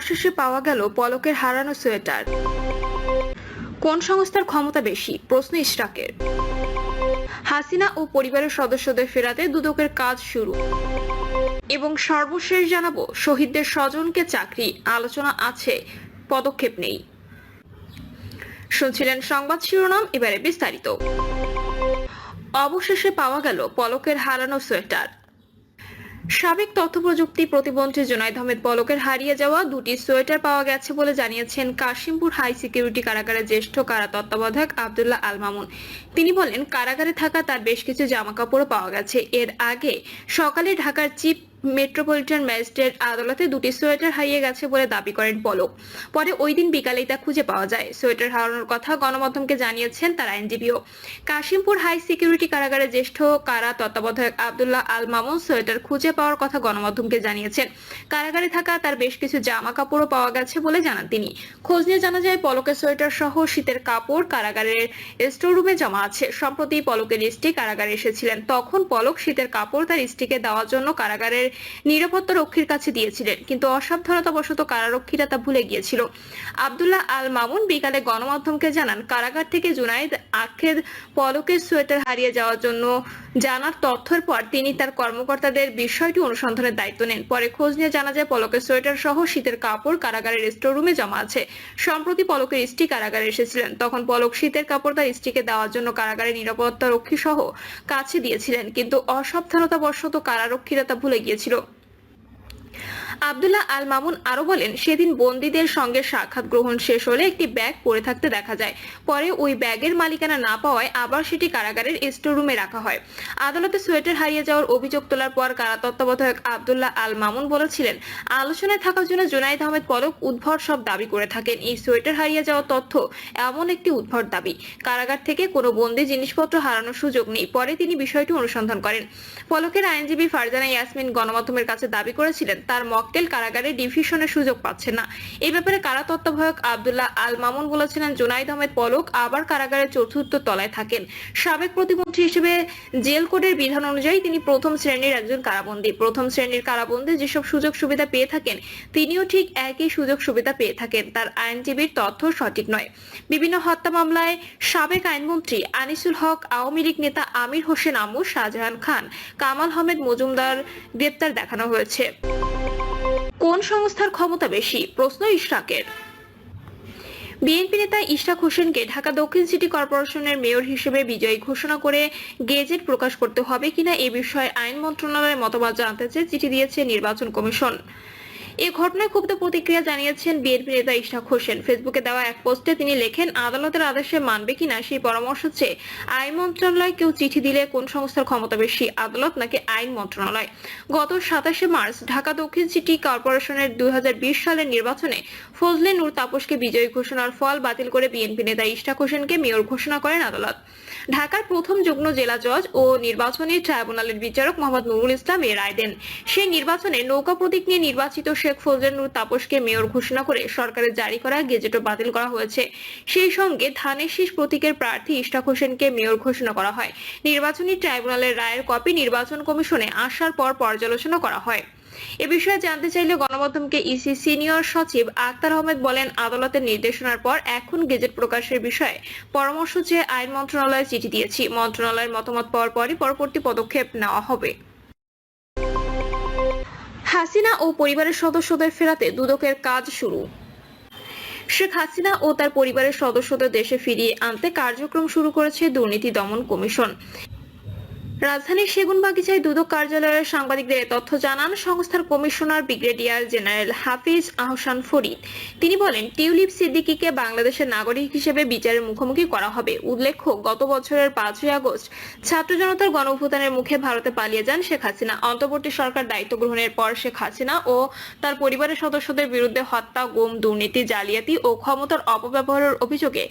অবশেষে পাওয়া গেল পলকের হারানো সোয়েটার। কোন সংস্থার ক্ষমতা বেশি? প্রশ্ন ইশরাকের। হাসিনা ও পরিবারের সদস্যদের ফেরাতে দুদকের কাজ শুরু। এবং সর্বশেষ জানাবো, শহীদদের স্বজনকে চাকরি, আলোচনা আছে, পদক্ষেপ নেই। শুনছিলেন সংবাদ শিরোনাম, এবারে বিস্তারিত। অবশেষে পাওয়া গেল পলকের হারানো সোয়েটার। সাবেক তথ্য প্রযুক্তি প্রতিমন্ত্রী জুনায়েদ আহমেদ পলকের হারিয়ে যাওয়া দুটি সোয়েটার পাওয়া গেছে বলে জানিয়েছেন কাশিমপুর হাই সিকিউরিটি কারাগারের জ্যেষ্ঠ কারা তত্ত্বাবধায়ক আব্দুল্লাহ আল মামুন। তিনি বলেন, কারাগারে থাকা তার বেশ কিছু জামাকাপড়ও পাওয়া গেছে। এর আগে সকালে ঢাকার চিফ মেট্রোপলিটন ম্যাজিস্ট্রেট আদালতে দুটি সোয়েটার হারিয়ে গেছে বলে দাবি করেন পলক। পরে ওই দিন বিকালেই তা খুঁজে পাওয়া যায়। সোয়েটার হারানোর কথা গণমাধ্যমকে জানিয়েছেন তার আইনজীবীও। কাশিমপুর হাই সিকিউরিটি কারাগারের জ্যেষ্ঠ কারা তত্ত্বাবধায়ক আব্দুল্লাহ আল মামুন সোয়েটার খুঁজে পাওয়ার কথা গণমাধ্যমকে জানিয়েছেন। কারাগারে থাকা তার বেশ কিছু জামা কাপড়ও পাওয়া গেছে বলে জানান তিনি। খোঁজ নিয়ে জানা যায়, পলকের সোয়েটার সহ শীতের কাপড় কারাগারের স্টোররুমে জমা আছে। সম্প্রতি পলকের স্ত্রী কারাগারে এসেছিলেন। তখন পলক শীতের কাপড় তার স্ত্রীকে দেওয়ার জন্য কারাগারের নিরাপত্তা রক্ষীর কাছে দিয়েছিলেন, কিন্তু অসাবধানতাবশত কারারক্ষীরা তা ভুলে গিয়েছিল। আব্দুল্লাহ আল মামুন বিকালে গণমাধ্যমকে জানান, কারাগার থেকে জুনায়েদ আখেদ পলকের সোয়েটার হারিয়ে যাওয়ার জন্য জানার তথ্যের পর তিনি তার কর্মকর্তাদের বিষয়টি অনুসন্ধানের দায়িত্ব নেন। পরে খোঁজ নিয়ে জানা যায়, পলকের সোয়েটার সহ শীতের কাপড় কারাগারের স্টোর রুমে জমা আছে। সম্প্রতি পলকের স্ত্রী কারাগারে এসেছিলেন। তখন পলক শীতের কাপড় তার স্ত্রীকে দেওয়ার জন্য কারাগারের নিরাপত্তা রক্ষী সহ কাছে দিয়েছিলেন, কিন্তু অসাবধানতাবশত কারারক্ষীরা তা ভুলে গিয়েছিল। আব্দুল্লাহ আল মামুন আরো বলেন, সেদিন বন্দীদের সঙ্গে সাক্ষাৎ গ্রহণ শেষ হলে একটি ব্যাগ পড়ে থাকতে দেখা যায়। পরে ওই ব্যাগের মালিকানা না পাওয়ায় আবার সেটি কারাগারের স্টোর রুমে রাখা হয়। আদালতে সোয়েটার হারিয়ে যাওয়ার অভিযোগ তোলার পর কারা তত্ত্বাবধায়ক আব্দুল্লাহ আল মামুন বলেছিলেন, আলোচনায় থাকার জন্য জুনায়েদ আহমেদ পলক উদ্ভট সব দাবি করে থাকেন। এই সোয়েটার হারিয়ে যাওয়ার তথ্য এমন একটি উদ্ভট দাবি। কারাগার থেকে কোনো বন্দী জিনিসপত্র হারানোর সুযোগ নেই। পরে তিনি বিষয়টি অনুসন্ধান করেন। পলকের আইনজীবী ফারজানা ইয়াসমিন গণমাধ্যমের কাছে দাবি করেছিলেন, তার মক্কেল কারাগারে ডিভিশনের সুযোগ পাচ্ছে না। এই ব্যাপারে কারা তত্ত্বাবধায়ক আব্দুল্লাহ আল মামুন বলেছিলেন, জুনায়েদ আহমেদ পলক আবার কারাগারের চতুর্থ তলায় থাকেন। সাবেক প্রতিমন্ত্রী হিসেবে জেল কোডের বিধান অনুযায়ী তিনি প্রথম শ্রেণীর একজন কারাবন্দী। প্রথম শ্রেণীর কারাবন্দী যেসব সুযোগ সুবিধা পেয়ে থাকেন, তিনিও ঠিক একই সুযোগ সুবিধা পেয়ে থাকেন। তার আইনজীবীর তথ্য সঠিক নয়। বিভিন্ন হত্যা মামলায় সাবেক আইনমন্ত্রী আনিসুল হক, আওয়ামী লীগ নেতা আমির হোসেন আমু, শাহজাহান খান, কামাল আহমেদ মজুমদার গ্রেপ্তার দেখানো হয়েছে। কোন সংস্থার ক্ষমতা বেশি? প্রশ্ন ইশরাকের। বিএনপি নেতা ইশরাক হোসেনকে ঢাকা দক্ষিণ সিটি কর্পোরেশনের মেয়র হিসেবে বিজয়ী ঘোষণা করে গেজেট প্রকাশ করতে হবে কিনা এ বিষয়ে আইন মন্ত্রণালয়ের মতামত জানতে চেয়ে চিঠি দিয়েছে নির্বাচন কমিশন। এ ঘটনায় ক্ষুব্ধ প্রতিক্রিয়া জানিয়েছেন বিএনপি নেতা ইশরাক হোসেন। ফেসবুকে দেওয়া এক পোস্টে তিনি লেখেন, আদালতের আদেশে মানবে কিনা সেই পরামর্শ চেয়ে আইন মন্ত্রণালয় কেউ চিঠি দিলে কোন সংস্থার ক্ষমতা বেশি, আদালত নাকি আইন মন্ত্রণালয়? গত 27শে মার্চ ঢাকা দক্ষিণ সিটি কর্পোরেশনের 2020 সালের নির্বাচনে ফজলে নূর তাপসকে বিজয়ী ঘোষণার ফল বাতিল করে বিএনপি নেতা ইশরাক হোসেনকে মেয়র ঘোষণা করেন আদালত। ঢাকার প্রথম যুগ্ম জেলা জজ ও নির্বাচনী ট্রাইব্যুনালের বিচারক মোহাম্মদ নুরুল ইসলাম এর রায় দেন। সেই নির্বাচনে নৌকা প্রতীক নিয়ে নির্বাচিত শেখ ফজলে নূর তাপসকে মেয়র ঘোষণা করে সরকারের জারি করা গেজেটও বাতিল করা হয়েছে। সেই সঙ্গে ধানের শীষ প্রতীকের প্রার্থী ইশরাক হোসেনকে মেয়র ঘোষণা করা হয়। নির্বাচনী ট্রাইব্যুনালের রায়ের কপি নির্বাচন কমিশনে আসার পর পর্যালোচনা করা হয়। এ বিষয়ে জানতে চাইলে গণমাধ্যমকে ইসি সিনিয়র সচিব আক্তার আহমেদ বলেন, আদালতের নির্দেশনার পর এখন গেজেট প্রকাশের বিষয়ে পরামর্শ চেয়ে আইন মন্ত্রণালয়ে চিঠি দিয়েছি। মন্ত্রণালয়ের মতামত পাওয়ার পরই পরবর্তী পদক্ষেপ নেওয়া হবে। হাসিনা ও পরিবারের সদস্যদের ফেরাতে দুদকের কাজ শুরু। শেখ হাসিনা ও তার পরিবারের সদস্যদের দেশে ফিরিয়ে আনতে কার্যক্রম শুরু করেছে দুর্নীতি দমন কমিশন। রাজধানীর সেগুনবাগিচায় দুদক কার্যালয়ের সাংবাদিকদের তথ্য জানান সংস্থার কমিশনার ব্রিগেডিয়ার জেনারেল হাফিজ আহসান ফরিদ। তিনি বলেন, টিউলিপ সিদ্দিকীকে বাংলাদেশের নাগরিক হিসেবে বিচারের মুখোমুখি করা হবে। উল্লেখ্য, গত বছরের 5ই আগস্ট ছাত্র জনতার গণঅভ্যুত্থানের মুখে ভারতে পালিয়ে যান শেখ হাসিনা। অন্তর্বর্তী সরকার দায়িত্ব গ্রহণের পর শেখ হাসিনা ও তার পরিবারের সদস্যদের বিরুদ্ধে হত্যা, গুম, দুর্নীতি, জালিয়াতি ও ক্ষমতার অপব্যবহারের অভিযোগে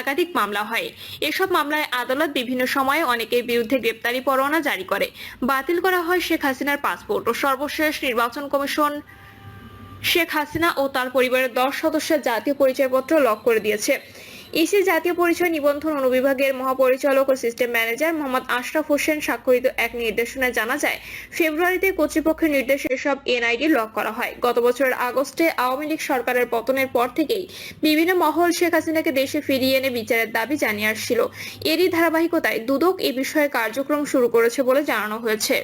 একাধিক মামলা হয়। এসব মামলায় আদালত বিভিন্ন সময়ে অনেকের বিরুদ্ধে গ্রেপ্তারি পরোয়ানা জারি করে। বাতিল করা হয় শেখ হাসিনার পাসপোর্ট ও সর্বশেষ নির্বাচন কমিশন শেখ হাসিনা ও তার পরিবারের 10 সদস্যের জাতীয় পরিচয়পত্র লক করে দিয়েছে। ইসি জাতীয় পরিচয় নিবন্ধন অনুবিভাগের মহাপরিচালক ও সিস্টেম ম্যানেজার মোহাম্মদ আশরাফ হোসেন স্বাক্ষরিত এক নির্দেশনায় জানা যায়, ফেব্রুয়ারিতে কর্তৃপক্ষের নির্দেশে এসব এনআইডি লক করা হয়। গত বছরের আগস্টে আওয়ামী লীগ সরকারের পতনের পর থেকেই বিভিন্ন মহল শেখ হাসিনাকে দেশে ফিরিয়ে এনে বিচারের দাবি জানিয়ে আসছিল। এরই ধারাবাহিকতায় দুদক এ বিষয়ে কার্যক্রম শুরু করেছে বলে জানানো হয়েছে।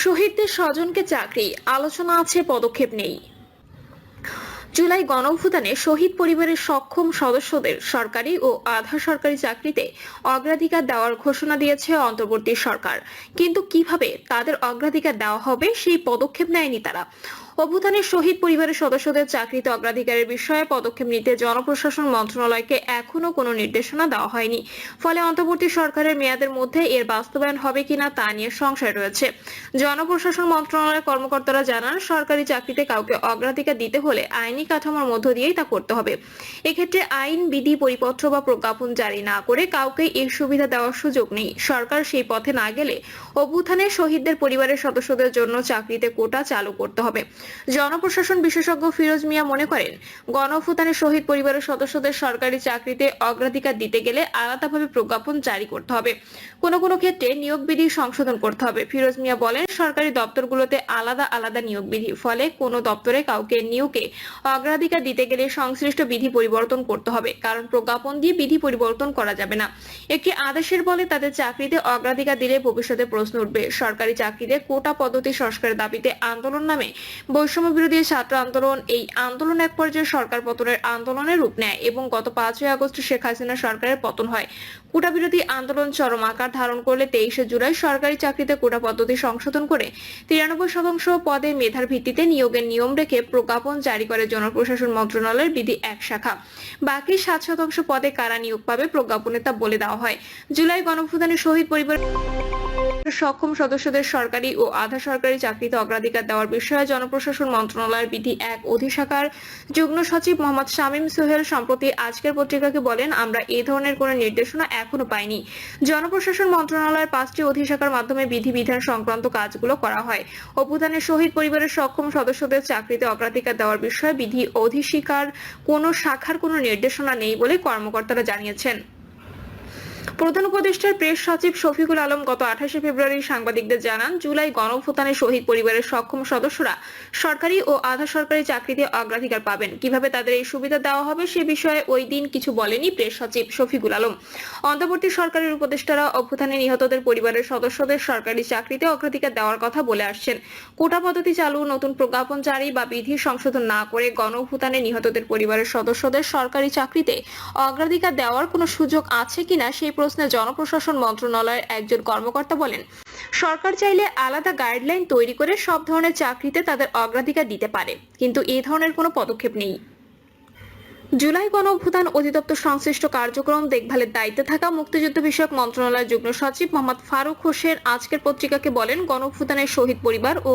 শহীদদের স্বজনকে চাকরি, আলোচনা আছে, পদক্ষেপ নেই। জুলাই গণঅভ্যুত্থানে শহীদ পরিবারের সক্ষম সদস্যদের সরকারি ও আধা সরকারি চাকরিতে অগ্রাধিকার দেওয়ার ঘোষণা দিয়েছে অন্তর্বর্তী সরকার, কিন্তু কিভাবে তাদের অগ্রাধিকার দেওয়া হবে সেই পদক্ষেপ নেয়নি তারা। অভ্যুত্থানের শহীদ পরিবারের সদস্যদের চাকরিতে অগ্রাধিকারের বিষয়ে পদক্ষেপ নিতে জনপ্রশাসন মন্ত্রণালয়কে এখনো কোনো নির্দেশনা দেওয়া হয়নি। ফলে অন্তর্বর্তী সরকারের মেয়াদের মধ্যে এর বাস্তবায়ন হবে কিনা তা নিয়ে সংশয় রয়েছে। জনপ্রশাসন মন্ত্রণালয়ের কর্মকর্তারা জানান, সরকারি চাকরিতে কাউকে অগ্রাধিকার দিতে হলে আইনি কাঠামোর মধ্য দিয়েই তা করতে হবে। এক্ষেত্রে আইন, বিধি, পরিপত্র বা প্রজ্ঞাপন জারি না করে কাউকে এই সুবিধা দেওয়ার সুযোগ নেই। সরকার সেই পথে না গেলে অভ্যুত্থানের শহীদদের পরিবারের সদস্যদের জন্য চাকরিতে কোটা চালু করতে হবে। জনপ্রশাসন বিশেষজ্ঞ ফিরোজ মিয়া মনে করেন, গণঅভ্যুত্থানের শহীদ পরিবারের সদস্যদের সরকারি চাকরিতে অগ্রাধিকার দিতে গেলে আলাদাভাবে প্রজ্ঞাপন জারি করতে হবে। কোনো কোনো ক্ষেত্রে নিয়োগ বিধি সংশোধন করতে হবে। ফিরোজ মিয়া বলেন, সরকারি দপ্তরগুলোতে আলাদা আলাদা নিয়োগ বিধি, ফলে কোনো দপ্তরে কাউকে নিয়োগে অগ্রাধিকার দিতে গেলে সংশ্লিষ্ট বিধি পরিবর্তন করতে হবে, কারণ প্রজ্ঞাপন দিয়ে বিধি পরিবর্তন করা যাবে না। একটি আদেশের বলে তাদের চাকরিতে অগ্রাধিকার দিলে ভবিষ্যতে প্রশ্ন উঠবে। সরকারি চাকরিতে কোটা পদ্ধতি সংস্কারের দাবিতে আন্দোলন নামে বৈষম্য বিরোধী ছাত্র আন্দোলন, এই আন্দোলন এক পর্যায়ে সরকার পতনের আন্দোলনের রূপ নেয় এবং গত 5 আগস্ট শেখ হাসিনা সরকারের পতন হয়। কোটা বিরোধী আন্দোলন চরম আকার ধারণ করলে 23 জুলাই সরকারি চাকরিতে কোটা পদ্ধতি সংশোধন করে 93% পদে মেধার ভিত্তিতে নিয়োগের নিয়ম রেখে প্রজ্ঞাপন জারি করে জনপ্রশাসন মন্ত্রণালয়ের বিধি এক শাখা। বাকি 7% পদে কারা নিয়োগ পাবে প্রজ্ঞাপনে তা বলে দেওয়া হয়। জুলাই গণঅভ্যুত্থানের শহীদ পরিবার সক্ষম সদস্যদের সরকারি ও আধা সরকারি চাকরিতে অগ্রাধিকার দেওয়ার বিষয়ে জনপ্রশাসন মন্ত্রণালয়ের বিধি এক অধিশাখার যুগ্ম সচিব মোহাম্মদ শামীম সোহেল সম্প্রতি আজকের পত্রিকাকে বলেন, আমরা এই ধরনের কোনো নির্দেশনা এখনো পাইনি। জনপ্রশাসন মন্ত্রণালয়ের 5টি অধিশাখার মাধ্যমে বিধিবিধান সংক্রান্ত কাজগুলো করা হয়। অভ্যুত্থানের শহীদ পরিবারের সক্ষম সদস্যদের চাকরিতে অগ্রাধিকার দেওয়ার বিষয়ে বিধি অধিশাখার কোনো শাখার কোনো নির্দেশনা নেই বলে কর্মকর্তারা জানিয়েছেন। প্রধান উপদেষ্টার প্রেস সচিব শফিকুল আলম গত 28 ফেব্রুয়ারি সাংবাদিকদের জানান, জুলাই গণঅভ্যুত্থানের শহীদ পরিবারের সক্ষম সদস্যরা সরকারি ও আধা সরকারি চাকরিতে অগ্রাধিকার পাবেন। কিভাবে তাদের এই সুবিধা দেওয়া হবে সে বিষয়ে ওই দিন কিছু বলেনি প্রেস সচিব শফিকুল আলম। অন্তর্বর্তী সরকারের উপদেষ্টারা অভ্যুত্থানে নিহতদের পরিবারের সদস্যদের সরকারি চাকরিতে অগ্রাধিকার দেওয়ার কথা বলে আসছেন। কোটা পদ্ধতি চালু, নতুন প্রজ্ঞাপন জারি বা বিধি সংশোধন না করে গণঅভ্যুত্থানে নিহতদের পরিবারের সদস্যদের সরকারি চাকরিতে অগ্রাধিকার দেওয়ার কোনো সুযোগ আছে কিনা সেই প্রশ্নে জনপ্রশাসন মন্ত্রণালয়ের একজন কর্মকর্তা বলেন, সরকার চাইলে আলাদা গাইডলাইন তৈরি করে সব ধরনের চাকরিতে তাদের অগ্রাধিকার দিতে পারে, কিন্তু এই ধরনের কোনো পদক্ষেপ নেই। জুলাই গণঅভ্যুত্থান অধিদপ্তর সংশ্লিষ্ট কার্যক্রম দেখভালের দায়িত্বে থাকা মুক্তিযুদ্ধ বিষয়ক মন্ত্রণালয়ের যুগ্ম সচিব মোহাম্মদ ফারুক হোসেন আজকের পত্রিকাকে বলেন, গণঅভ্যুত্থানের শহীদ পরিবার ও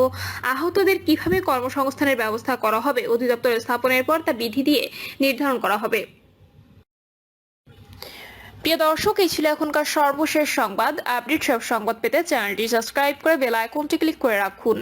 আহতদের কিভাবে কর্মসংস্থানের ব্যবস্থা করা হবে অধিদপ্তর স্থাপনের পর তা বিধি দিয়ে নির্ধারণ করা হবে। প্রিয় দর্শক, এই ছিল এখনকার সর্বশেষ সংবাদ। আপডেট সব সংবাদ পেতে চ্যানেলটি সাবস্ক্রাইব করে বেল আইকনটি ক্লিক করে রাখুন।